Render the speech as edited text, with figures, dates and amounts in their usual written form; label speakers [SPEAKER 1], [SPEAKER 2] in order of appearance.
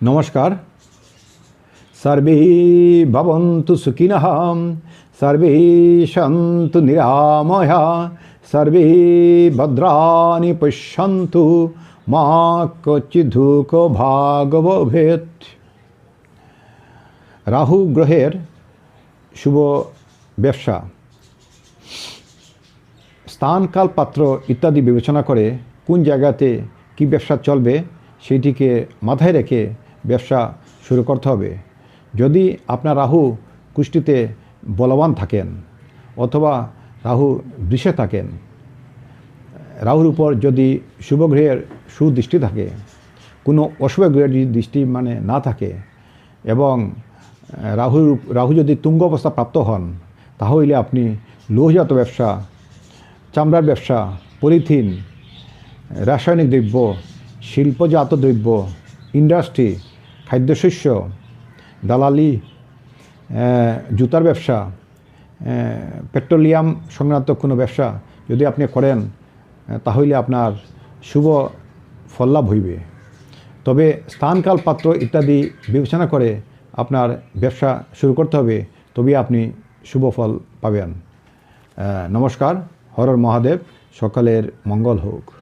[SPEAKER 1] নমস্কার। সর্বে ভবন্তু সুখিনঃ, সর্বে সন্তু নিরাময়া, সর্বে ভদ্রাণি পশ্যন্তু, মা কচিৎ দুঃখভাগ ভবেৎ। রাহু গ্রহের শুভ ব্যবসা, স্থান, কাল, পাত্র ইত্যাদি বিবেচনা করে কোন জায়গাতে কী ব্যবসা চলবে সেইটিকে মাথায় রেখে ব্যবসা শুরু করতে হবে। যদি আপনার রাহু কুষ্টিতে বলবান থাকেন অথবা রাহু বৃষে থাকেন, রাহুর উপর যদি শুভ গ্রহের সুদৃষ্টি থাকে, কোনো অশুভ গ্রহের যদি দৃষ্টি না থাকে এবং রাহু যদি তুঙ্গ অবস্থা প্রাপ্ত হন, তাহলে আপনি লৌহজাত ব্যবসা, চামড়ার ব্যবসা, পলিথিন, রাসায়নিক দ্রব্য, শিল্পজাত দ্রব্য, ইন্ডাস্ট্রি, খাদ্যশস্য, দালালি, জুতার ব্যবসা, পেট্রোলিয়াম সংক্রান্ত কোনো ব্যবসা যদি আপনি করেন, তাহলে আপনার শুভ ফল লাভ হইবে। তবে স্থানকাল পাত্র ইত্যাদি বিবেচনা করে আপনার ব্যবসা শুরু করতে হবে, তবে আপনি শুভ ফল পাবেন। নমস্কার। হর হর মহাদেব। সকলের মঙ্গল হোক।